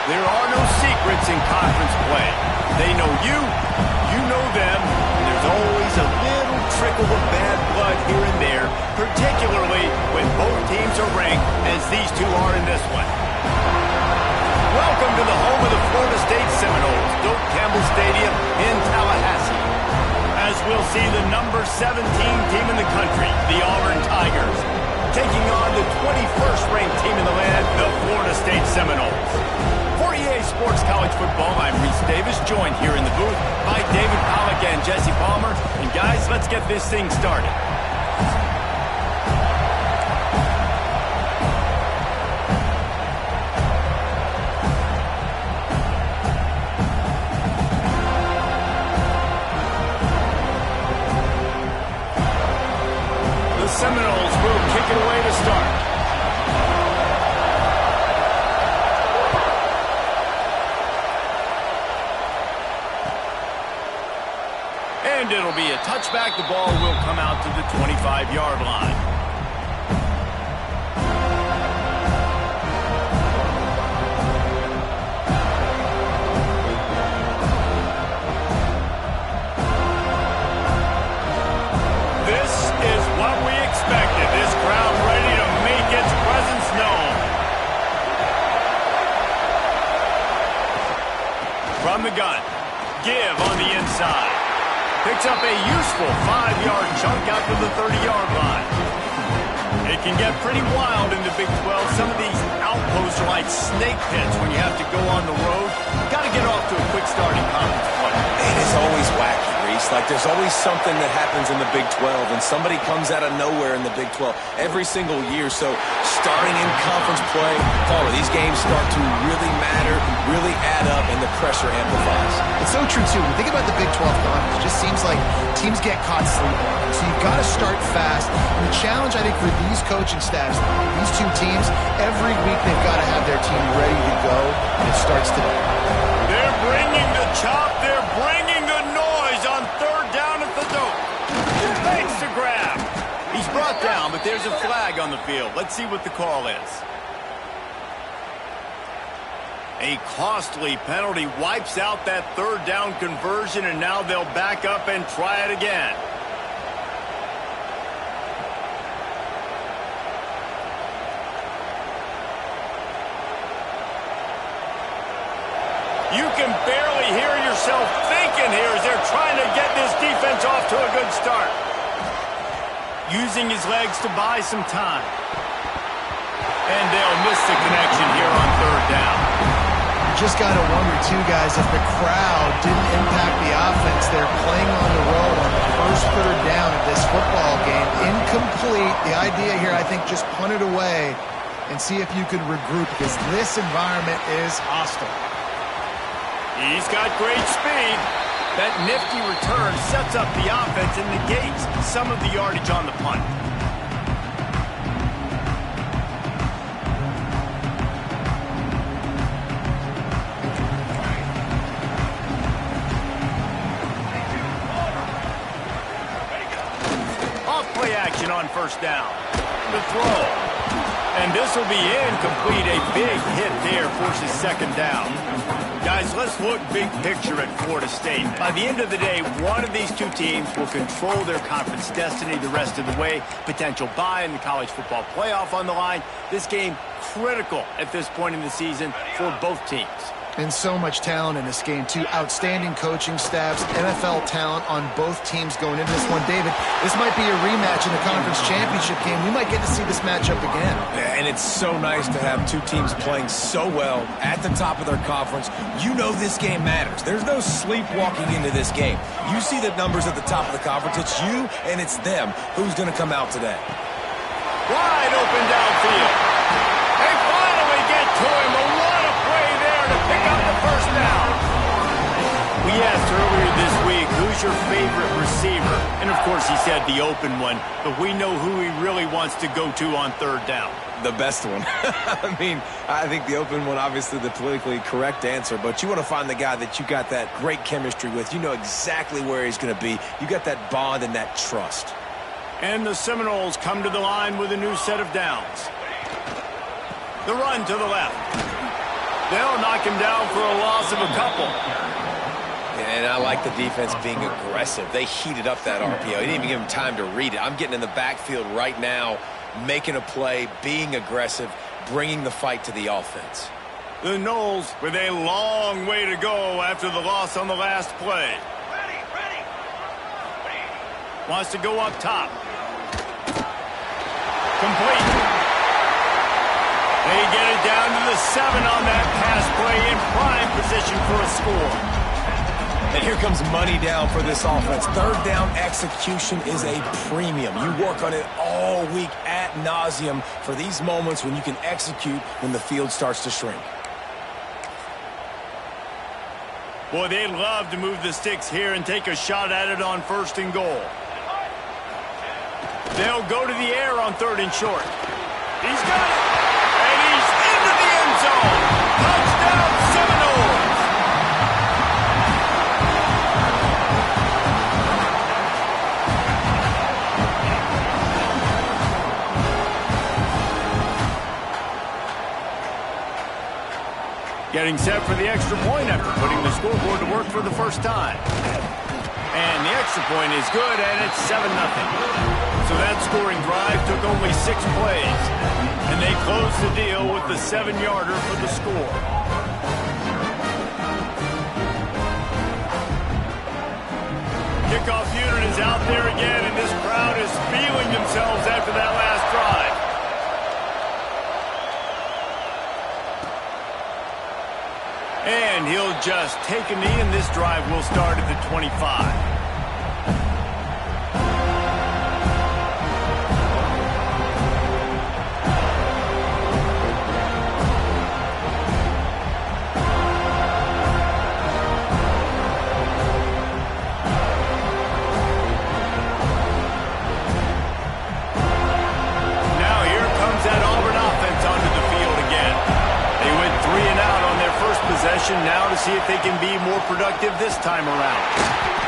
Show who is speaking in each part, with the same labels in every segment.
Speaker 1: There are no secrets in conference play. They know you, you know them, and there's always a little trickle of bad blood here and there, particularly when both teams are ranked as these two are in this one. Welcome to the home of the Florida State Seminoles, Doak Campbell Stadium in Tallahassee. As we'll see the number 17 team in the country, the Auburn Tigers, taking on the 21st ranked team in the land, the Florida State Seminoles. For EA Sports College Football, I'm Reese Davis, joined here in the booth by David Pollack and Jesse Palmer. And guys, let's get this thing started. The Seminoles will kick it away to start. And it'll be a touchback. The ball will come out to the 25-yard line. This is what we expected. This crowd ready to make its presence known. From the gun, give on the inside. Picks up a useful 5-yard chunk out to the 30-yard line. It can get pretty wild in the Big 12. Some of these outposts are like snake pits when you have to go on the road. Got to get off to a quick start in conference play.
Speaker 2: It is always wacky, Reese. Like there's always something that happens in the Big 12, and somebody comes out of nowhere in the Big 12 every single year. So starting in conference play, these games start to really matter, really add up, and the pressure amplifies.
Speaker 3: It's so true, too. When you think about the Big 12 conference, it just seems like teams get caught sleepwalking. So you've got to start fast. And the challenge, I think, for these coaching staffs, these two teams, every week they've got to have their team ready to go, and it starts today.
Speaker 1: They're bringing the chop. They're bringing the noise on third down at the Doak. Thanks to grab. He's brought down, but there's a flag on the field. Let's see what the call is. A costly penalty wipes out that third down conversion, and now they'll back up and try it again. You can barely hear yourself thinking here as they're trying to get this defense off to a good start. Using his legs to buy some time. And they'll miss the connection here on third down.
Speaker 3: You just got to wonder, too, guys, if the crowd didn't impact the offense. They're playing on the road on the first third down of this football game. Incomplete. The idea here, I think, just punt it away and see if you could regroup, because this environment is hostile.
Speaker 1: He's got great speed. That nifty return sets up the offense and negates some of the yardage on the punt. Off-play action on first down. The throw. And this will be incomplete. A big hit there forces second down. Guys, let's look big picture at Florida State. By the end of the day, one of these two teams will control their conference destiny the rest of the way. Potential bye in the college football playoff on the line. This game critical at this point in the season for both teams.
Speaker 3: And so much talent in this game, too. Outstanding coaching staffs, NFL talent on both teams going into this one. David, this might be a rematch in the conference championship game. We might get to see this matchup again.
Speaker 2: And it's so nice to have two teams playing so well at the top of their conference. You know this game matters. There's no sleepwalking into this game. You see the numbers at the top of the conference. It's you and it's them. Who's going to come out today?
Speaker 1: Wide open downfield. They finally get to him. What a play there to pick up the first down. We asked earlier this week, who's your favorite receiver? And, of course, he said the open one, but we know who he really wants to go to on third down.
Speaker 2: The best one. I mean, I think the open one, obviously the politically correct answer, but you want to find the guy that you got that great chemistry with. You know exactly where he's going to be. You got that bond and that trust.
Speaker 1: And the Seminoles come to the line with a new set of downs. The run to the left. They'll knock him down for a loss of a couple.
Speaker 2: And I like the defense being aggressive. They heated up that RPO. He didn't even give him time to read it. I'm getting in the backfield right now, making a play, being aggressive, bringing the fight to the offense.
Speaker 1: The Noles with a long way to go after the loss on the last play. Ready. Wants to go up top. Complete. They get it down to the 7 on that pass play in prime position for a score.
Speaker 2: And here comes money down for this offense. Third down execution is a premium. You work on it all week ad nauseum for these moments when you can execute when the field starts to shrink.
Speaker 1: Boy, they'd love to move the sticks here and take a shot at it on 1st and goal. They'll go to the air on 3rd and short. He's got it! And he's into the end zone! Touchdown, Seminoles! Getting set for the extra point after putting the scoreboard to work for the first time. And the extra point is good, and it's 7-0. So that scoring drive took only 6 plays. And they closed the deal with the 7-yarder for the score. Kickoff unit is out there again, and this crowd is feeling themselves after that last drive. And he'll just take a knee, and this drive will start at the 25. Now here comes that Auburn offense onto the field again. They went 3 and out on their first possession, now to see if they can be more productive this time around.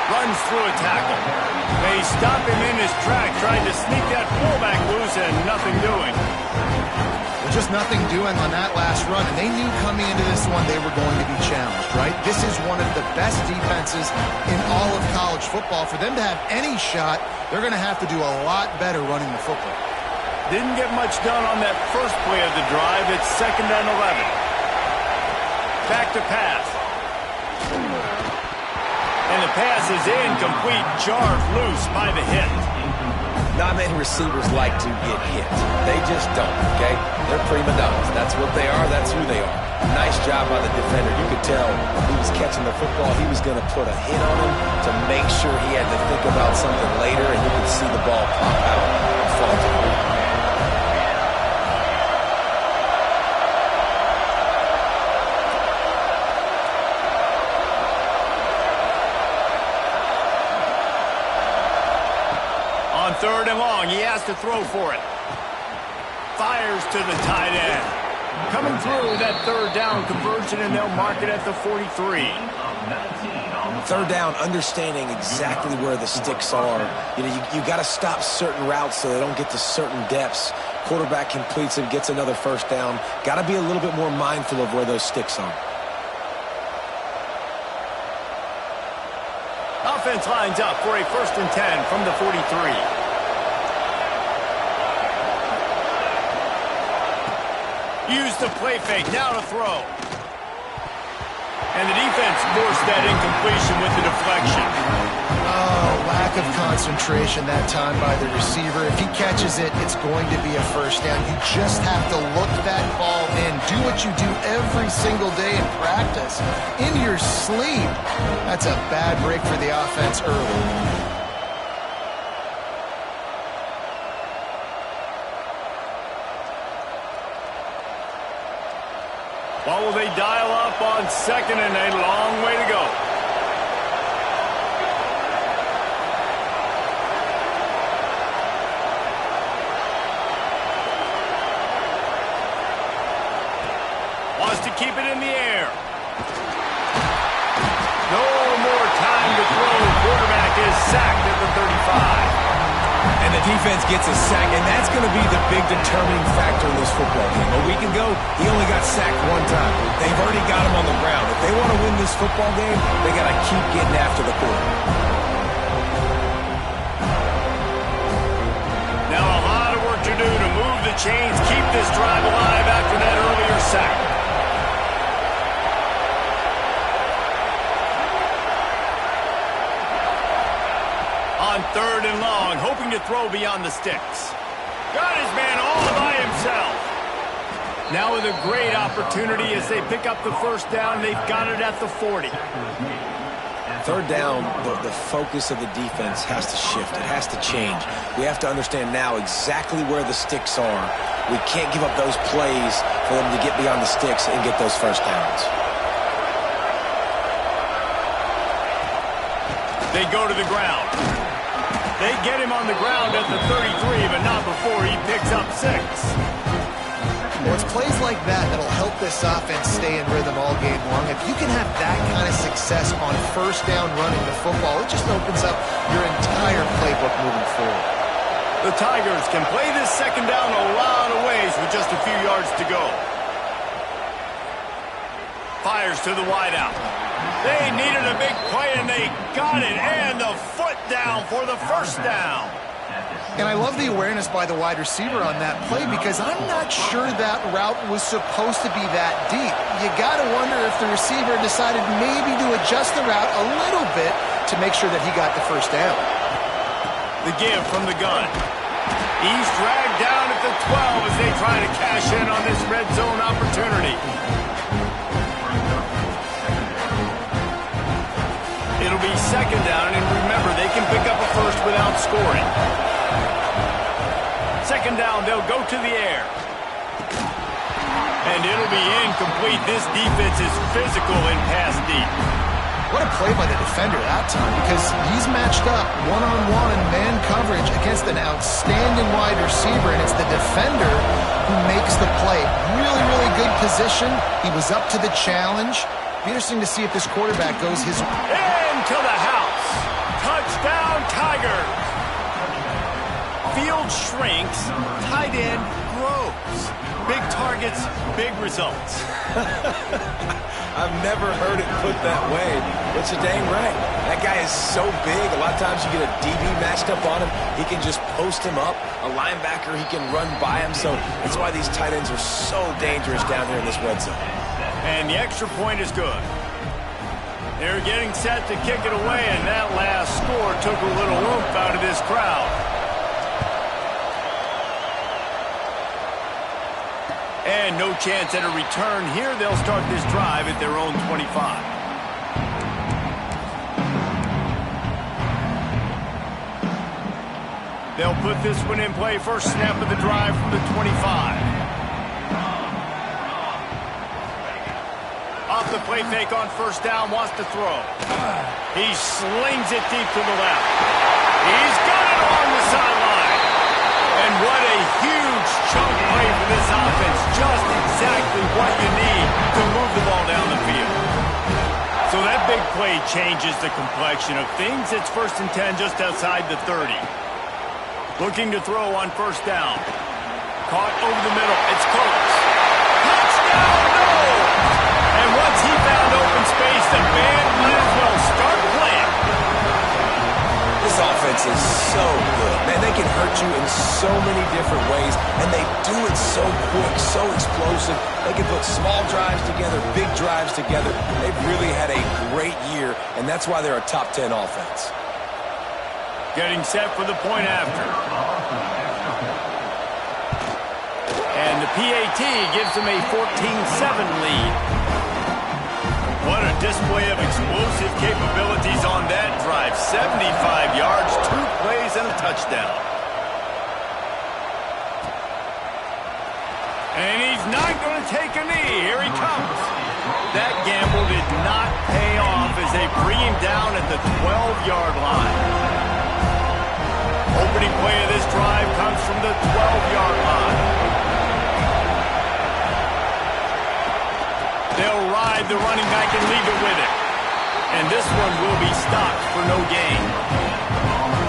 Speaker 1: Runs through a tackle. They stop him in his track, trying to sneak that fullback loose, and nothing doing.
Speaker 3: Well, just nothing doing on that last run, and they knew coming into this one they were going to be challenged, right? This is one of the best defenses in all of college football. For them to have any shot, they're going to have to do a lot better running the football.
Speaker 1: Didn't get much done on that first play of the drive. It's 2nd and 11. Back to pass. And the pass is incomplete, jarred loose by the hit.
Speaker 2: Not many receivers like to get hit. They just don't, okay? They're prima donnas. That's what they are. That's who they are. Nice job by the defender. You could tell he was catching the football. He was going to put a hit on him to make sure he had to think about something later, and you could see the ball pop out and fall to the ground.
Speaker 1: On 3rd and long, he has to throw for it. Fires to the tight end. Coming through that 3rd down conversion, and they'll mark it at the 43.
Speaker 2: 3rd down, understanding exactly where the sticks are. You know, you got to stop certain routes so they don't get to certain depths. Quarterback completes it, gets another 1st down. Got to be a little bit more mindful of where those sticks are.
Speaker 1: Offense lines up for a 1st and 10 from the 43. Use the play fake, now to throw. And the defense forced that incompletion with the deflection.
Speaker 3: Oh, lack of concentration that time by the receiver. If he catches it, it's going to be a 1st down. You just have to look that ball in. Do what you do every single day in practice. In your sleep. That's a bad break for the offense early.
Speaker 1: What will they dial up on 2nd and a long way to go? Wants to keep it in the air. No more time to throw. Quarterback is sacked at the 35.
Speaker 2: And And the defense gets a sack, and that's going to be the big determining factor in this football game. A week ago, he only got sacked one time. They've already got him on the ground. If they want to win this football game, they got to keep getting after the quarterback.
Speaker 1: Now a lot of work to do to move the chains, keep this drive alive after that earlier sack. On 3rd and long, hoping to throw beyond the sticks. Got his man all by himself. Now with a great opportunity as they pick up the first down. They've got it at the 40.
Speaker 2: 3rd down, the focus of the defense has to shift. It has to change. We have to understand now exactly where the sticks are. We can't give up those plays for them to get beyond the sticks and get those first downs.
Speaker 1: They go to the ground. They get him on the ground at the 33, but not before he picks up 6.
Speaker 3: Well, it's plays like that that'll help this offense stay in rhythm all game long. If you can have that kind of success on first down running the football, it just opens up your entire playbook moving forward.
Speaker 1: The Tigers can play this second down a lot of ways with just a few yards to go. Fires to the wideout. They needed a big play, and they got it. And the foot down for the first down.
Speaker 3: And I love the awareness by the wide receiver on that play because I'm not sure that route was supposed to be that deep. You got to wonder if the receiver decided maybe to adjust the route a little bit to make sure that he got the first down.
Speaker 1: The give from the gun. He's dragged down at the 12 as they try to cash in on this red zone opportunity. It'll be second down, and remember, they can pick up a first without scoring. Second down, they'll go to the air. And it'll be incomplete. This defense is physical and pass deep.
Speaker 3: What a play by the defender that time, because he's matched up one-on-one man coverage against an outstanding wide receiver, and it's the defender who makes the play. Really, really good position. He was up to the challenge. Be interesting to see if this quarterback goes his way.
Speaker 1: Into the house. Touchdown, Tigers. Field shrinks, tight end grows. Big targets, big results.
Speaker 2: I've never heard it put that way, but you're dang right. That guy is so big. A lot of times you get a DB matched up on him. He can just post him up. A linebacker, he can run by him. So that's why these tight ends are so dangerous down here in this red zone.
Speaker 1: And the extra point is good. They're getting set to kick it away, and that last score took a little oomph out of this crowd. And no chance at a return here. They'll start this drive at their own 25. They'll put this one in play. First snap of the drive from the 25. Off the play fake on first down, wants to throw. He slings it deep to the left. He's got it along the sideline. And what a huge chunk play for this offense. Just exactly what you need to move the ball down the field. So that big play changes the complexion of things. It's 1st and 10 just outside the 30. Looking to throw on first down. Caught over the middle. It's close. Touchdown, no! And once he found open space, the band might as well start playing.
Speaker 2: This offense is so good. Man, they can hurt you in so many different ways, and they do it so quick, so explosive. They can put small drives together, big drives together. They've really had a great year, and that's why they're a top 10 offense.
Speaker 1: Getting set for the point after. And the PAT gives them a 14-7 lead. What a display of explosive capabilities on that drive. 75 yards, 2 plays, and a touchdown. And he's not going to take a knee. Here he comes. That gamble did not pay off as they bring him down at the 12-yard line. Opening play of this drive comes from the 12-yard line. They'll ride the running back and leave it with it. And this one will be stopped for no gain.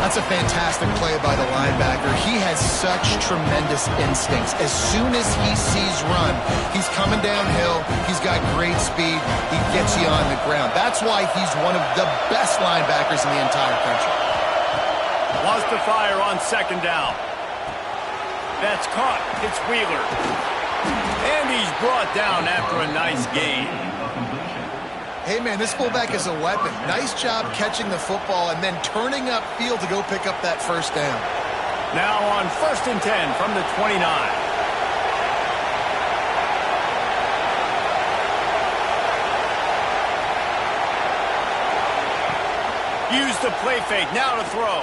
Speaker 3: That's That's a fantastic play by the linebacker. He has such tremendous instincts. As soon as he sees run, he's coming downhill. He's got great speed. He gets you on the ground. That's why he's one of the best linebackers in the entire country.
Speaker 1: Wants to fire on second down. That's caught. It's Wheeler. And he's brought down after a nice gain.
Speaker 3: Hey, man, this fullback is a weapon. Nice job catching the football and then turning upfield to go pick up that first down.
Speaker 1: Now on 1st and 10 from the 29. Use the play fake. Now to throw.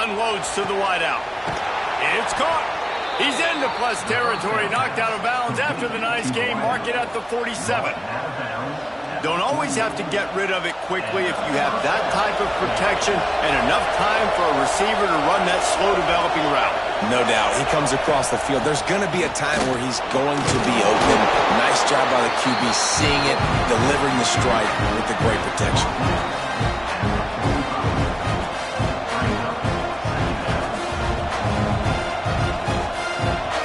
Speaker 1: Unloads to the wideout. It's caught. He's into plus territory, knocked out of bounds after the nice game. Mark it at the 47. Don't always have to get rid of it quickly if you have that type of protection and enough time for a receiver to run that slow-developing route.
Speaker 2: No doubt. He comes across the field. There's going to be a time where he's going to be open. Nice job by the QB seeing it, delivering the strike with the great protection.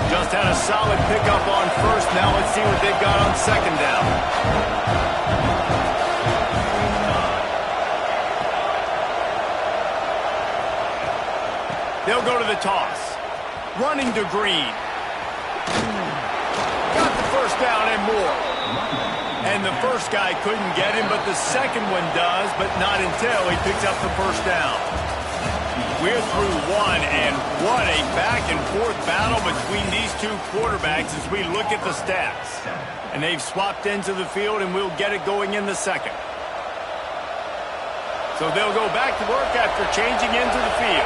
Speaker 1: Just had a solid pickup on first. Now let's see what they've got on second down. They'll go to the toss. Running to Green. Got the first down and more. And the first guy couldn't get him, but the second one does, but not until he picks up the first down. We're through one, and what a back-and-forth battle between these two quarterbacks as we look at the stats. And they've swapped into the field, and we'll get it going in the second. So they'll go back to work after changing into the field.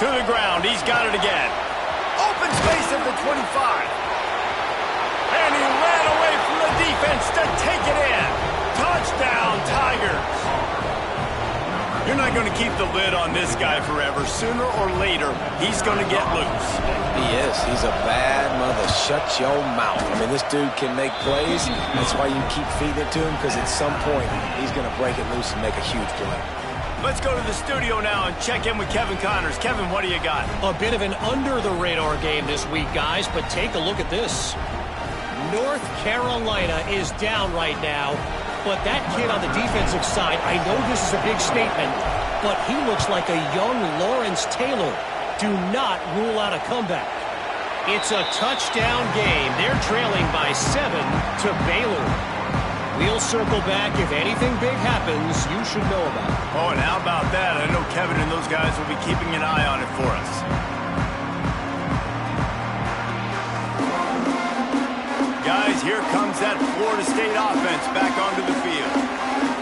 Speaker 1: To the ground. He's got it again. Open space at the 25. And he ran away from the defense to take it in. Touchdown, Tigers. You're not going to keep the lid on this guy forever. Sooner or later, he's going to get loose.
Speaker 2: He is. He's a bad mother. Shut your mouth. I mean, this dude can make plays. That's why you keep feeding it to him, because at some point, he's going to break it loose and make a huge play.
Speaker 1: Let's go to the studio now and check in with Kevin Connors. Kevin, what do you got?
Speaker 4: A bit of an under-the-radar game this week, guys, but take a look at this. North Carolina is down right now, but that kid on the defensive side, I know this is a big statement, but he looks like a young Lawrence Taylor. Do not rule out a comeback. It's a touchdown game. They're trailing by 7 to Baylor. We'll circle back. If anything big happens, you should know about it.
Speaker 1: Oh, and how about that? I know Kevin and those guys will be keeping an eye on it for us. Guys, here comes that Florida State offense back onto the field.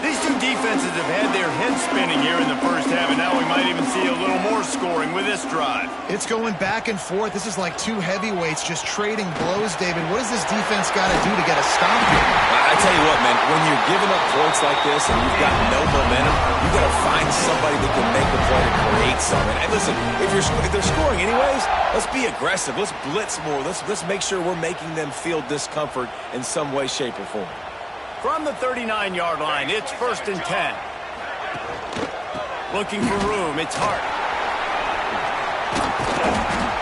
Speaker 1: These two defenses have had their heads spinning here in the first half, and now we might even see a little more scoring with this drive.
Speaker 3: It's going back and forth. This is like two heavyweights just trading blows, David. What does this defense got to do to get a stop here?
Speaker 2: I tell you what, man, when you're giving up points like this and you've got no momentum, you got to find somebody that can make a play to create something. And listen, if they're scoring anyways, let's be aggressive. Let's blitz more. Let's make sure we're making them feel discomfort in some way, shape, or form.
Speaker 1: From the 39-yard line, it's 1st and 10. Looking for room. It's Hart.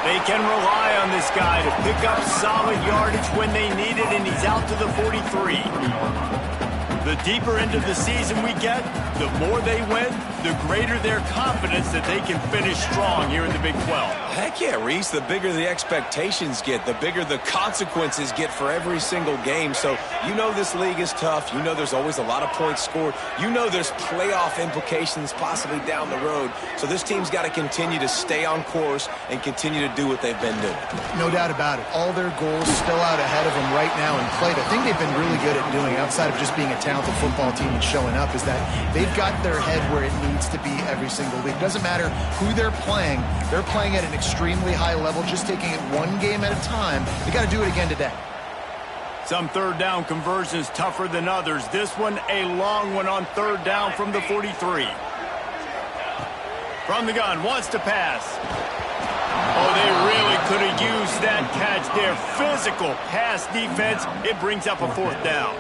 Speaker 1: They can rely on this guy to pick up solid yardage when they need it, and he's out to the 43. The deeper into the season we get, the more they win, the greater their confidence that they can finish strong here in the Big 12.
Speaker 2: Heck yeah, Reese. The bigger the expectations get, the bigger the consequences get for every single game. So you know this league is tough. You know there's always a lot of points scored. You know there's playoff implications possibly down the road. So this team's got to continue to stay on course and continue to do what they've been doing.
Speaker 3: No doubt about it. All their goals still out ahead of them right now in play. The thing they've been really good at doing, outside of just being a talented football team and showing up, is that they've got their head where it needs to be every single week. Doesn't matter who they're playing at an extremely high level, just taking it one game at a time. They got to do it again today.
Speaker 1: Some third down conversions tougher than others. This one a long one on third down from the 43. From the gun, wants to pass. Oh, they really could have used that catch there. Physical pass defense. It brings up a 4th down.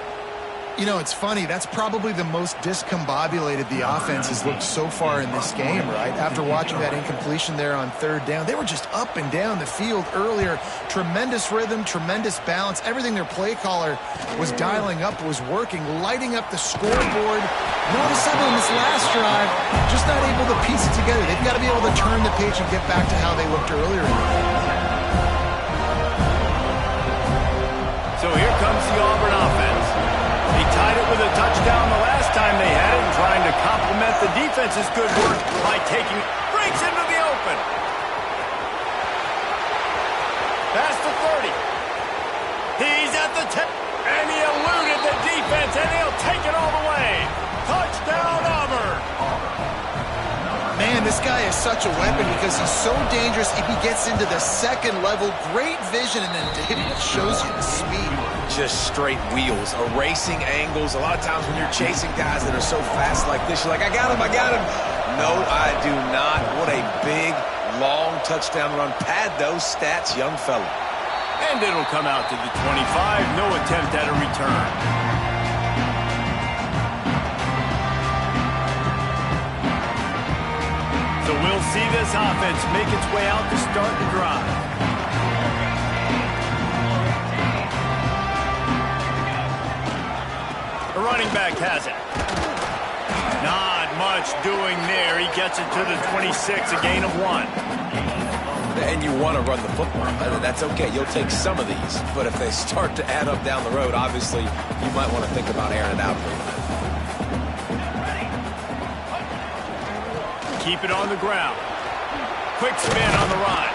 Speaker 3: You know, it's funny. That's probably the most discombobulated the offense has looked so far in this game, right? After watching that incompletion there on third down, they were just up and down the field earlier. Tremendous rhythm, tremendous balance. Everything their play caller was dialing up was working, lighting up the scoreboard. Noticeable in this last drive, just not able to piece it together. They've got to be able to turn the page and get back to how they looked earlier in the game.
Speaker 1: So here comes the Auburn offense. They tied it with a touchdown the last time they had it, and trying to complement the defense's good work by taking breaks into the open. Past the 30. He's at the 10, and he eluded the defense, and he'll take it all the way. Touchdown, Auburn.
Speaker 3: Man, this guy is such a weapon because he's so dangerous. If he gets into the second level, great vision, and then David shows you the speed.
Speaker 2: Just straight wheels, erasing angles. A lot of times when you're chasing guys that are so fast like this, you're like, I got him, I got him. No, I do not. What a big, long touchdown run. Pad those stats, young fella.
Speaker 1: And it'll come out to the 25. No attempt at a return. So we'll see this offense make its way out to start the drive. The running back has it. Not much doing there. He gets it to the 26, a gain of 1.
Speaker 2: And you want to run the football. That's okay. You'll take some of these. But if they start to add up down the road, obviously, you might want to think about airing it out a little bit.
Speaker 1: Keep it on the ground. Quick spin on the run.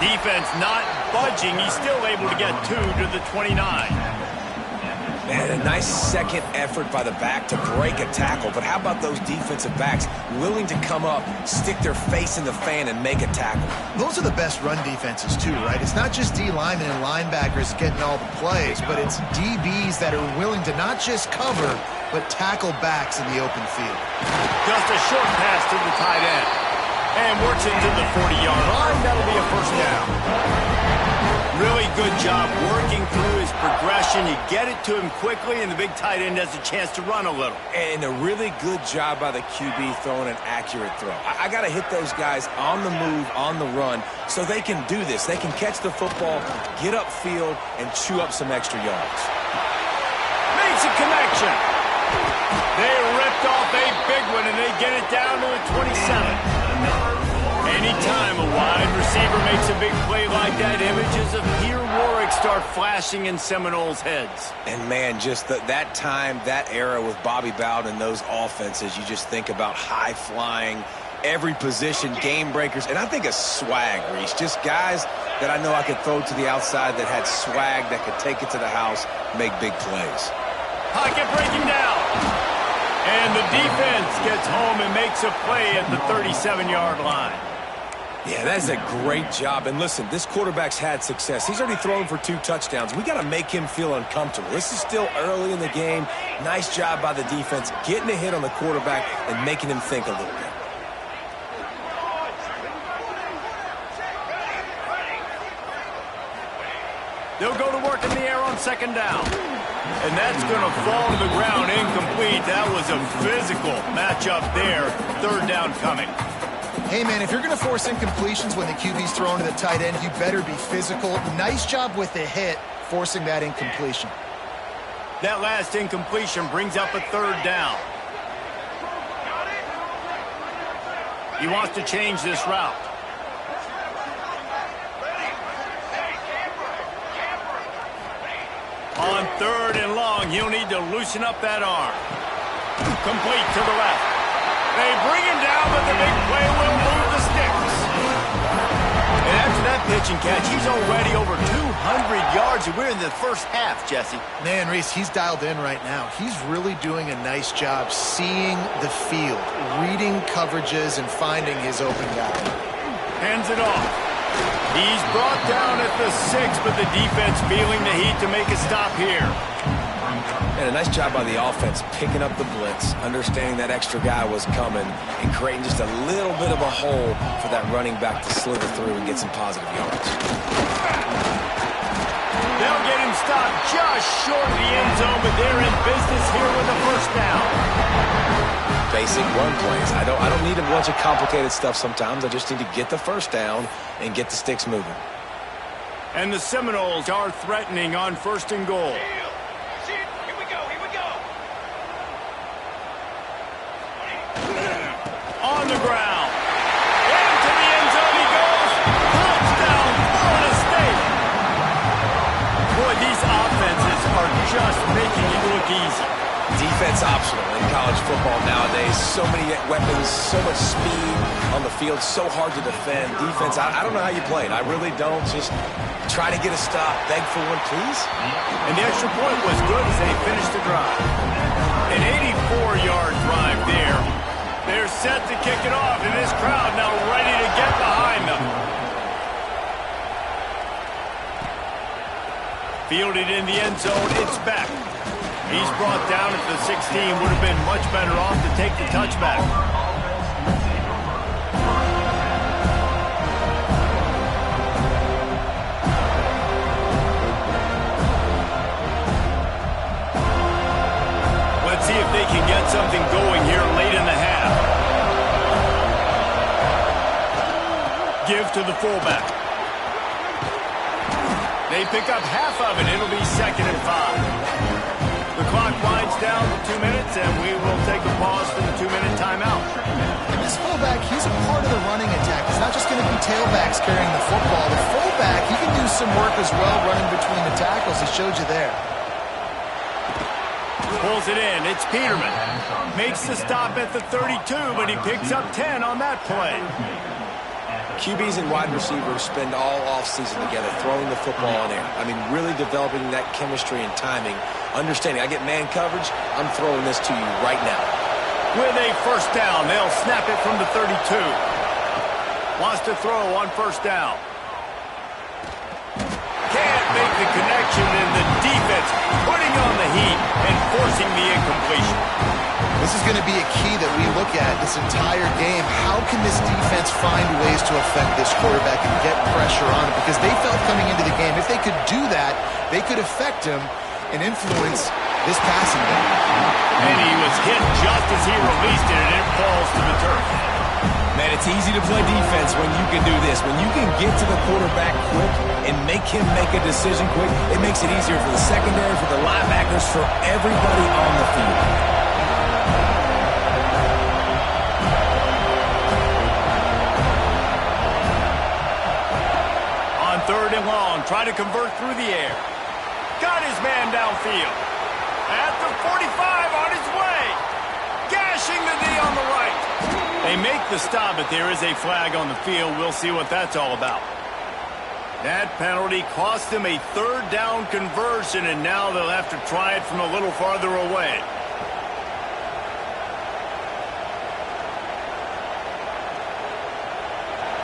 Speaker 1: Defense not budging. He's still able to get 2 to the 29.
Speaker 2: Man, a nice second effort by the back to break a tackle. But how about those defensive backs willing to come up, stick their face in the fan, and make a tackle?
Speaker 3: Those are the best run defenses, too, right? It's not just D linemen and linebackers getting all the plays, but it's DBs that are willing to not just cover, but tackle backs in the open field.
Speaker 1: Just a short pass to the tight end. And works into the 40-yard line. That'll be a first down. Really good job working through his progression. You get it to him quickly, and the big tight end has a chance to run a little.
Speaker 2: And a really good job by the QB throwing an accurate throw. I got to hit those guys on the move, on the run, so they can do this. They can catch the football, get upfield, and chew up some extra yards.
Speaker 1: Makes a connection. They ripped off a big one, and they get it down to the 27. Anytime a wide receiver makes a big play like that, images of Pierre Warwick start flashing in Seminoles' heads.
Speaker 2: And, man, just that time, that era with Bobby Bowden and those offenses, you just think about high-flying, every position, game breakers, and I think of swag, Reese. Just guys that I know I could throw to the outside that had swag, that could take it to the house, make big plays.
Speaker 1: Pocket breaking down. And the defense gets home and makes a play at the 37-yard line.
Speaker 2: Yeah, that is a great job. And listen, this quarterback's had success. He's already thrown for 2 touchdowns. We got to make him feel uncomfortable. This is still early in the game. Nice job by the defense, getting a hit on the quarterback and making him think a little bit.
Speaker 1: They'll go to work in the air on second down. And that's going to fall to the ground incomplete. That was a physical matchup there. Third down coming.
Speaker 3: Hey, man, if you're going to force incompletions when the QB's thrown to the tight end, you better be physical. Nice job with the hit, forcing that incompletion.
Speaker 1: That last incompletion brings up a third down. He wants to change this route. On third and long, he'll need to loosen up that arm. Complete to the left. They bring him down, but the big play will move the sticks. And after that pitch and catch, he's already over 200 yards, and we're in the first half, Jesse.
Speaker 3: Man, Reese, he's dialed in right now. He's really doing a nice job seeing the field, reading coverages, and finding his open guy.
Speaker 1: Hands it off. He's brought down at the 6, but the defense feeling the heat to make a stop here.
Speaker 2: And a nice job by the offense picking up the blitz, understanding that extra guy was coming, and creating just a little bit of a hole for that running back to slither through and get some positive yards.
Speaker 1: They'll get him stop just short of the end zone, but they're in business here with a first down.
Speaker 2: Basic run plays. I don't need a bunch of complicated stuff sometimes. I just need to get the first down and get the sticks moving.
Speaker 1: And the Seminoles are threatening on 1st and goal.
Speaker 5: Here we go.
Speaker 1: On the ground. Into the end zone he goes. Touchdown, Florida State. Boy, these offenses are just making it look easy.
Speaker 2: Defense optional in college football nowadays. So many weapons, so much speed on the field, so hard to defend. Defense, I don't know how you play it. I really don't. Just try to get a stop. Beg for one, please.
Speaker 1: And the extra point was good as they finished the drive. An 84-yard drive there. They're set to kick it off, and this crowd now ready to get behind them. Fielded in the end zone, it's back. He's brought down at the 16. Would have been much better off to take the touchback. Let's see if they can get something going here late in the half. Give to the fullback. They pick up half of it. It'll be 2nd and 5. The clock winds down to 2 minutes, and we will take a pause for the 2-minute timeout.
Speaker 3: And this fullback, he's a part of the running attack. It's not just going to be tailbacks carrying the football. The fullback, he can do some work as well running between the tackles. He showed you there.
Speaker 1: Pulls it in. It's Peterman. Makes the stop at the 32, but he picks up 10 on that play.
Speaker 2: QBs and wide receivers spend all offseason together throwing the football in air. I mean, really developing that chemistry and timing. Understanding, I get man coverage, I'm throwing this to you right now.
Speaker 1: With a first down, they'll snap it from the 32. Wants to throw on 1st down. Can't make the connection, and the defense putting on the heat and forcing the incompletion.
Speaker 3: This is going to be a key that we look at this entire game. How can this defense find ways to affect this quarterback and get pressure on him? Because they felt coming into the game, if they could do that, they could affect him and influence this passing game.
Speaker 1: And he was hit just as he released it, and it falls to the turf.
Speaker 2: Man, it's easy to play defense when you can do this. When you can get to the quarterback quick and make him make a decision quick, it makes it easier for the secondary, for the linebackers, for everybody on the field.
Speaker 1: On 3rd and long, try to convert through the air. Got his man downfield. At the 45, on his way. Gashing the knee on the right. They make the stop, but there is a flag on the field. We'll see what that's all about. That penalty cost them a 3rd down conversion, and now they'll have to try it from a little farther away.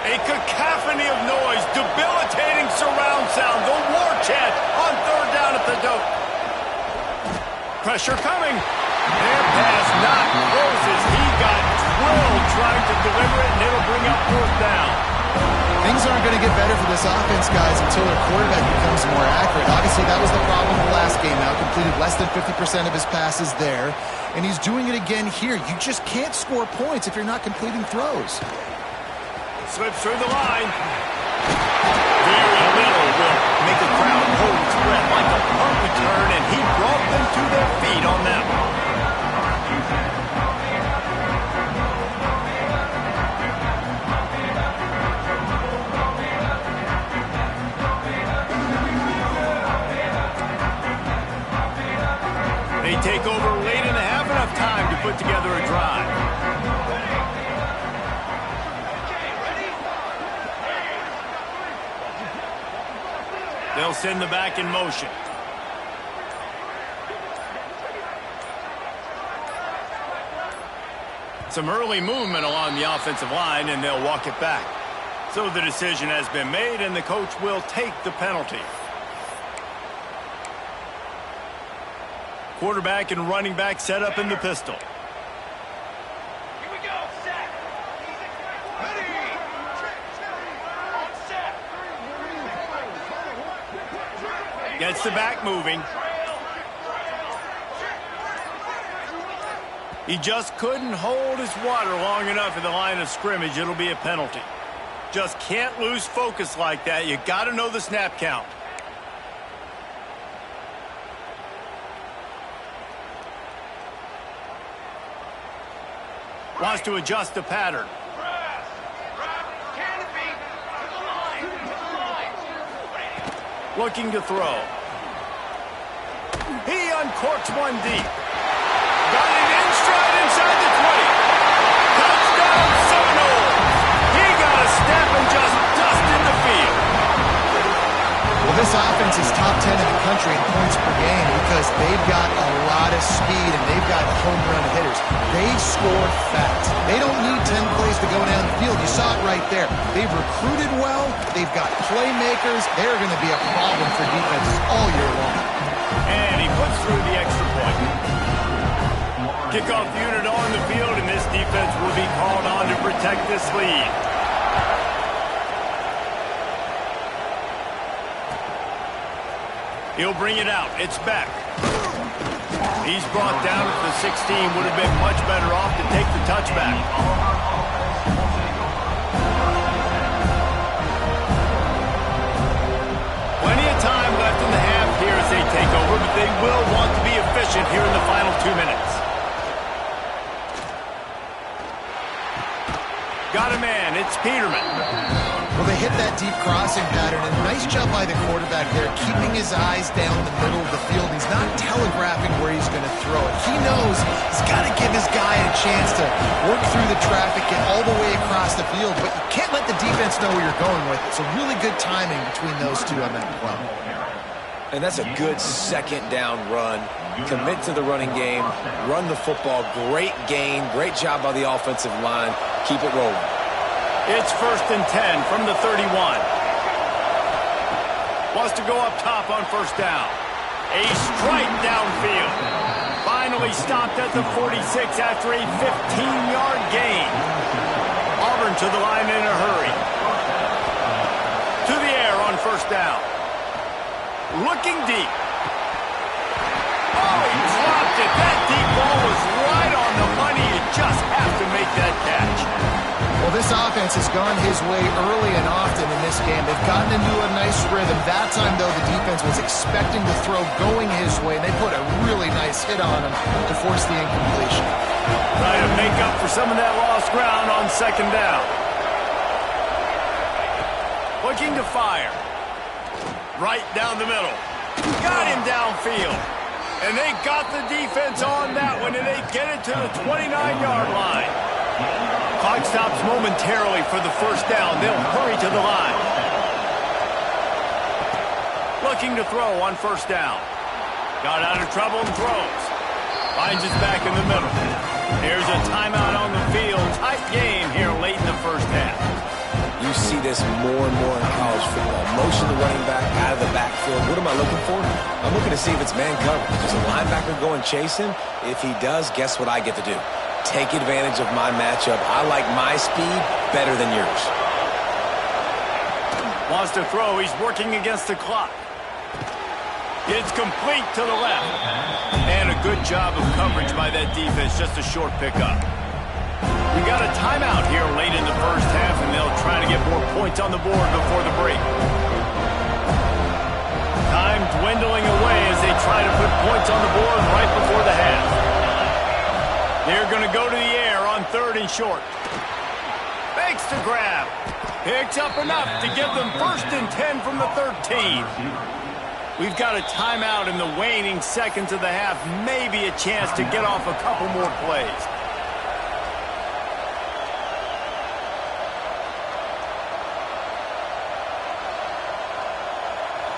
Speaker 1: A cacophony of noise, debilitating surround sound, the war chant on 3rd down at the dope. Pressure coming. Their pass not close as he got drilled trying to deliver it, and it'll bring up 4th down.
Speaker 3: Things aren't going to get better for this offense, guys, until their quarterback becomes more accurate. Obviously, that was the problem in the last game out. Completed less than 50% of his passes there, and he's doing it again here. You just can't score points if you're not completing throws.
Speaker 1: Slips through the line. Very little will make a crowd hold its breath like a punt return, and he brought them to their feet on that one. They take over late in the half, enough time to put together a drive. They'll send the back in motion. Some early movement along the offensive line, and they'll walk it back. So the decision has been made, and the coach will take the penalty. Quarterback and running back set up in the pistol.
Speaker 5: Here we go. Set. Ready. On set.
Speaker 1: Gets the back moving. He just couldn't hold his water long enough at the line of scrimmage. It'll be a penalty. Just can't lose focus like that. You got to know the snap count. Wants to adjust the pattern. Looking to throw. He uncorks one deep. Got it in stride inside the 20. Touchdown, Seminoles. He got a step and just dusted the field.
Speaker 3: Well, this offense is top 10 in the country in points per game because they've got a lot of speed and they've got home run hitters. They score fast. They don't need 10 plays to go down the field. You saw it right there. They've recruited well. They've got playmakers. They're going to be a problem for defenses all year long.
Speaker 1: And he puts through the extra point. Kickoff unit on the field, and this defense will be called on to protect this lead. He'll bring it out. It's back. He's brought down at the 16. Would have been much better off to take the touchback. Plenty of time left in the half here as they take over, but they will want to be efficient here in the final 2 minutes. Got a man. It's Peterman.
Speaker 3: Well, they hit that deep crossing pattern, and nice job by the quarterback there, keeping his eyes down the middle of the field. He's not telegraphing where he's going to throw it. He knows he's got to give his guy a chance to work through the traffic, get all the way across the field, but you can't let the defense know where you're going with it. So really good timing between those two on that play.
Speaker 2: And that's a good second down run. Commit to the running game, run the football, great gain, great job by the offensive line. Keep it rolling.
Speaker 1: It's 1st and 10 from the 31. Wants to go up top on first down. A strike downfield. Finally stopped at the 46 after a 15-yard gain. Auburn to the line in a hurry. To the air on first down. Looking deep. Oh, he dropped it. That deep ball was right on the money. You just have to make that catch.
Speaker 3: Well, this offense has gone his way early and often in this game. They've gotten into a nice rhythm. That time, though, the defense was expecting the throw going his way, and they put a really nice hit on him to force the incompletion.
Speaker 1: Trying to make up for some of that lost ground on second down. Looking to fire. Right down the middle. Got him downfield. And they got the defense on that one, and they get it to the 29-yard line. Clock stops momentarily for the first down. They'll hurry to the line. Looking to throw on first down. Got out of trouble and throws. Finds his back in the middle. There's a timeout on the field. Tight game here late in the first half.
Speaker 2: You see this more and more in college football. Motion the running back out of the backfield. What am I looking for? I'm looking to see if it's man coverage. Does a linebacker go and chase him? If he does, guess what I get to do? Take advantage of my matchup. I like my speed better than yours.
Speaker 1: Wants to throw. He's working against the clock. It's complete to the left. And a good job of coverage by that defense. Just a short pickup. We got a timeout here late in the first half, and they'll try to get more points on the board before the break. Time dwindling away as they try to put points on the board right before the half. They're going to go to the air on 3rd and short. Fakes to grab. Picks up enough to give them 1st and 10 from the 13. We've got a timeout in the waning seconds of the half. Maybe a chance to get off a couple more plays.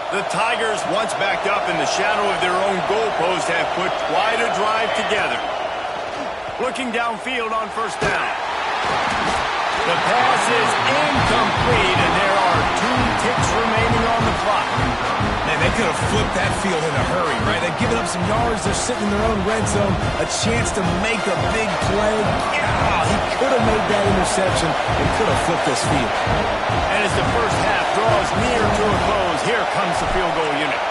Speaker 1: The Tigers, once backed up in the shadow of their own goalpost, have put quite a drive together. Looking downfield on first down. The pass is incomplete, and there are 2 ticks remaining on the clock.
Speaker 2: Man, they could have flipped that field in a hurry, right? They've given up some yards. They're sitting in their own red zone. A chance to make a big play. Yeah, he could have made that interception and could have flipped this field.
Speaker 1: And as the first half draws near to a close, here comes the field goal unit.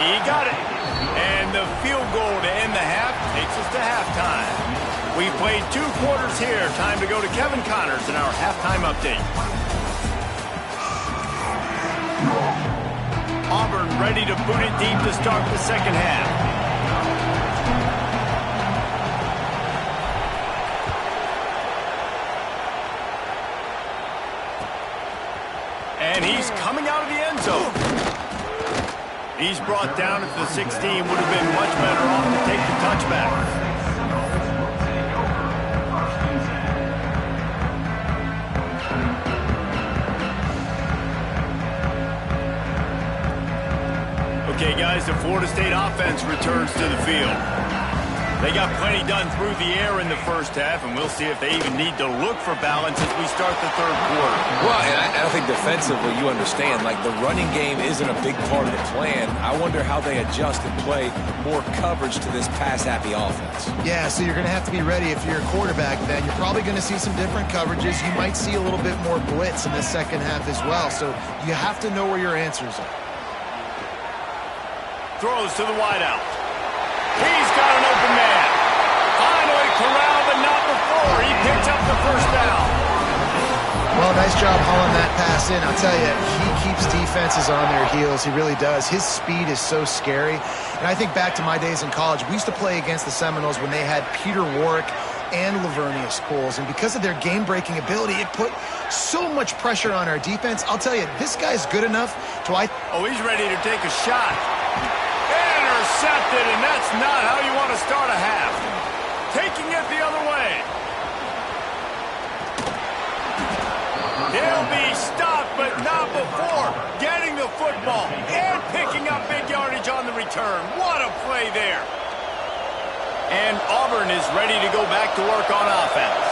Speaker 1: He got it. And the field goal to end the half takes us to halftime. We've played 2 quarters here. Time to go to Kevin Connors in our halftime update. Auburn ready to boot it deep to start the second half. And he's coming out of the end zone. He's brought down at the 16. Would have been much better off to take the touchback. Okay, guys, the Florida State offense returns to the field. They got plenty done through the air in the first half, and we'll see if they even need to look for balance as we start the third quarter.
Speaker 2: Well, and I think defensively, you understand, like the running game isn't a big part of the plan. I wonder how they adjust and play more coverage to this pass-happy offense.
Speaker 3: Yeah, so you're going to have to be ready if you're a quarterback then. You're probably going to see some different coverages. You might see a little bit more blitz in the second half as well, so you have to know where your answers are.
Speaker 1: Throws to the wideout. He's got an open man. Finally corralled, but not before. He picks up the first down.
Speaker 3: Well, nice job hauling that pass in. I'll tell you, he keeps defenses on their heels. He really does. His speed is so scary. And I think back to my days in college. We used to play against the Seminoles when they had Peter Warwick and Lavernius Coles. And because of their game-breaking ability, it put so much pressure on our defense. I'll tell you, this guy's good enough to...
Speaker 1: Oh, he's ready to take a shot. Intercepted, and that's not how you want to start a half. Taking it the other way. He'll be stopped, but not before getting the football and picking up big yardage on the return. What a play there. And Auburn is ready to go back to work on offense.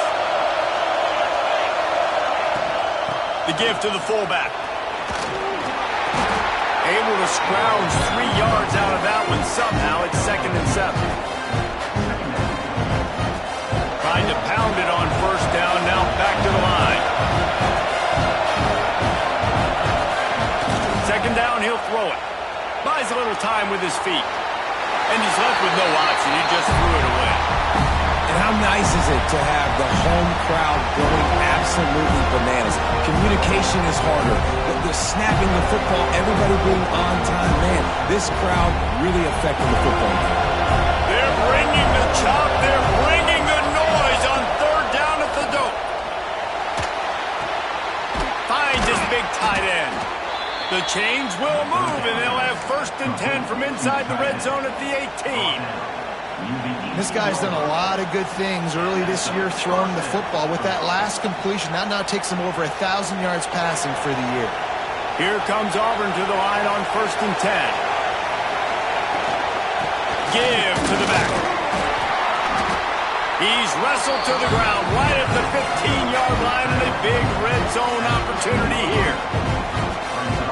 Speaker 1: The give to the fullback. Able to scrounge 3 yards out of that one somehow. It's 2nd and 7. Trying to pound it on first down. Now back to the line. 2nd down, he'll throw it. Buys a little time with his feet. And he's left with no option. He just threw it away.
Speaker 2: And how nice is it to have the home crowd going absolutely bananas? Communication is harder. The snapping the football, everybody being on time. Man, this crowd really affecting the football game.
Speaker 1: They're bringing the chop. They're bringing the noise on 3rd down at the dope. Finds his big tight end. The chains will move, and they'll have 1st and 10 from inside the red zone at the 18.
Speaker 3: This guy's done a lot of good things early this year throwing the football. With that last completion, that now takes him over 1,000 yards passing for the year.
Speaker 1: Here comes Auburn to the line on 1st and 10. Give to the back. He's wrestled to the ground right at the 15-yard line, and a big red zone opportunity here.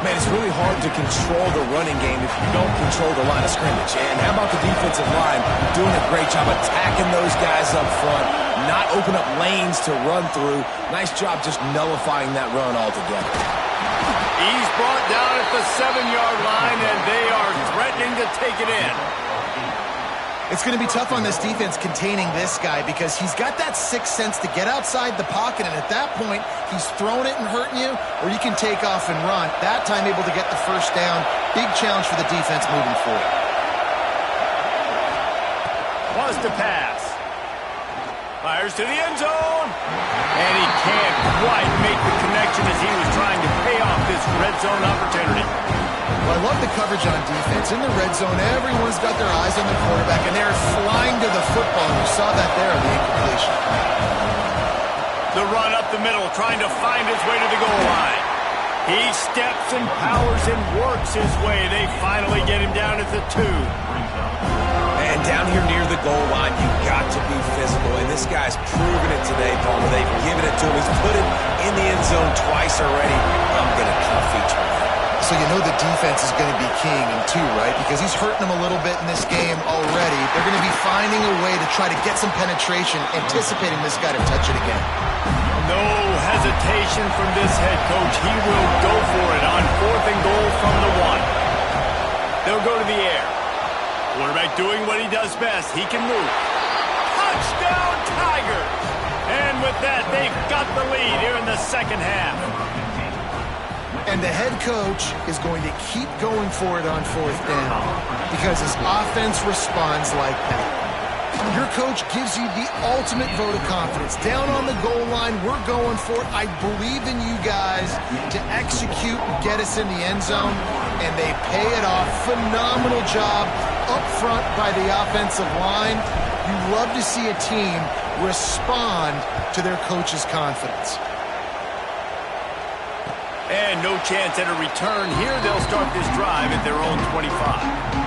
Speaker 2: Man, it's really hard to control the running game if you don't control the line of scrimmage. And how about the defensive line doing a great job attacking those guys up front, not open up lanes to run through. Nice job just nullifying that run altogether.
Speaker 1: He's brought down at the 7-yard line, and they are threatening to take it in.
Speaker 3: It's going to be tough on this defense containing this guy because he's got that sixth sense to get outside the pocket, and at that point, he's throwing it and hurting you, or you can take off and run. That time able to get the first down. Big challenge for the defense moving forward.
Speaker 1: Wants to pass. Fires to the end zone. And he can't quite make the connection as he was trying to pay off this red zone opportunity.
Speaker 3: Well, I love the coverage on defense. In the red zone, everyone's got their eyes on the quarterback, and they're flying to the football, and you saw that there on the incompletion.
Speaker 1: The run up the middle, trying to find his way to the goal line. He steps and powers and works his way. They finally get him down at the 2.
Speaker 2: And down here near the goal line, you've got to be physical, and this guy's proven it today, Palmer. They've given it to him. He's put it in the end zone twice already. I'm going to come feature him.
Speaker 3: So you know the defense is going to be king in 2, right? Because he's hurting them a little bit in this game already. They're going to be finding a way to try to get some penetration, anticipating this guy to touch it again.
Speaker 1: No hesitation from this head coach. He will go for it on 4th and goal from the 1. They'll go to the air. Quarterback doing what he does best. He can move. Touchdown, Tigers! And with that, they've got the lead here in the second half.
Speaker 3: And the head coach is going to keep going for it on fourth down because his offense responds like that. Your coach gives you the ultimate vote of confidence. Down on the goal line, we're going for it. I believe in you guys to execute and get us in the end zone, and they pay it off. Phenomenal job up front by the offensive line. You love to see a team respond to their coach's confidence.
Speaker 1: And no chance at a return here. They'll start this drive at their own 25.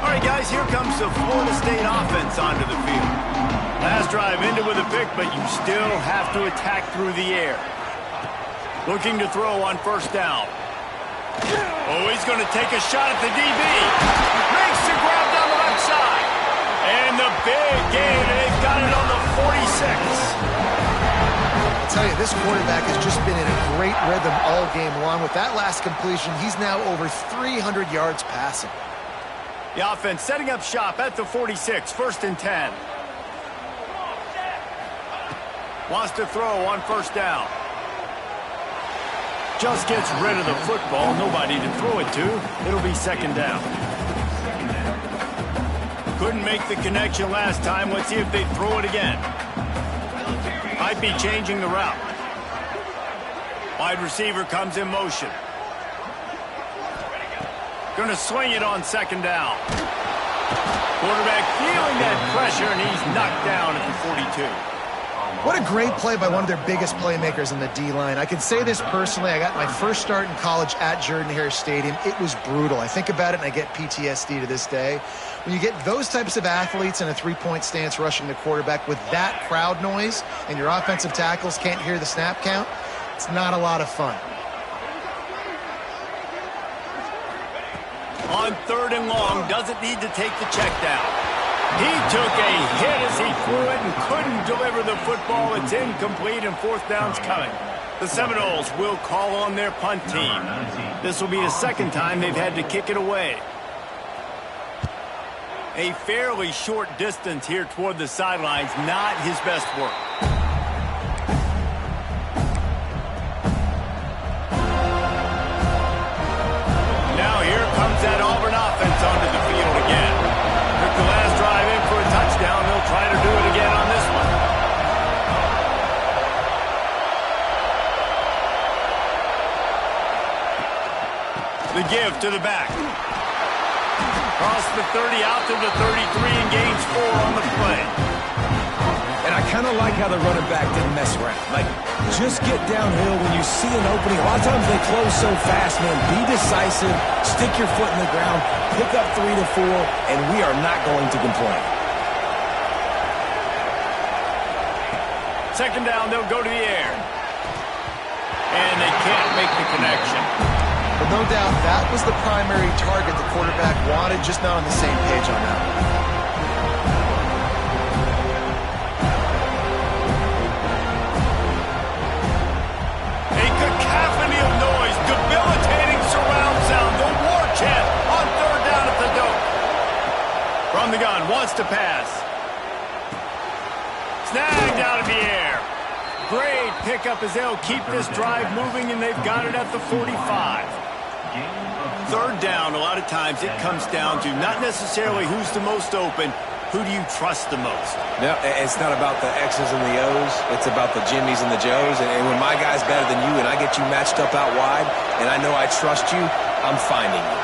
Speaker 1: All right, guys, here comes the Florida State offense onto the field. Last drive ended with a pick, but you still have to attack through the air. Looking to throw on first down. Oh, he's going to take a shot at the DB. Makes the grab down the left side. And the big gain, and they've got it on the 46.
Speaker 3: I'll tell you, this quarterback has just been in a great rhythm all game long. With that last completion, he's now over 300 yards passing.
Speaker 1: The offense setting up shop at the 46, 1st and 10. Wants to throw on first down. Just gets rid of the football. Nobody to throw it to. It'll be second down. Couldn't make the connection last time. Let's see if they throw it again. Might be changing the route. Wide receiver comes in motion. Going to swing it on second down. Quarterback feeling that pressure, and he's knocked down at the 42.
Speaker 3: What a great play by one of their biggest playmakers in the D-line. I can say this personally. I got my first start in college at Jordan-Hare Stadium. It was brutal. I think about it, and I get PTSD to this day. When you get those types of athletes in a three-point stance rushing the quarterback with that crowd noise and your offensive tackles can't hear the snap count, it's not a lot of fun.
Speaker 1: On 3rd and long, doesn't need to take the check down. He took a hit as he threw it and couldn't deliver the football. It's incomplete, and 4th down's coming. The Seminoles will call on their punt team. This will be the second time they've had to kick it away. A fairly short distance here toward the sidelines, not his best work. Now here comes that Auburn offense onto the field again. Took the last drive in for a touchdown. They'll try to do it again on this one. The give to the back. Across the 30, out to the 33, and gains 4 on the play.
Speaker 2: And I kind of like how the running back didn't mess around. Like, just get downhill when you see an opening. A lot of times they close so fast, man. Be decisive, stick your foot in the ground, pick up 3 to 4, and we are not going to complain.
Speaker 1: Second down, they'll go to the air. And they can't make the connection.
Speaker 3: But no doubt that was the primary target the quarterback wanted, just not on the same page on that one.
Speaker 1: A cacophony of noise, debilitating surround sound, the war chant on 3rd down at the dope. From the gun, wants to pass. Snagged out of the air. Great pickup as they'll keep this drive moving, and they've got it at the 45. 3rd down, a lot of times it comes down to not necessarily who's the most open, who do you trust the most?
Speaker 2: No, it's not about the X's and the O's. It's about the Jimmies and the Joes. And when my guy's better than you and I get you matched up out wide and I know I trust you, I'm finding you.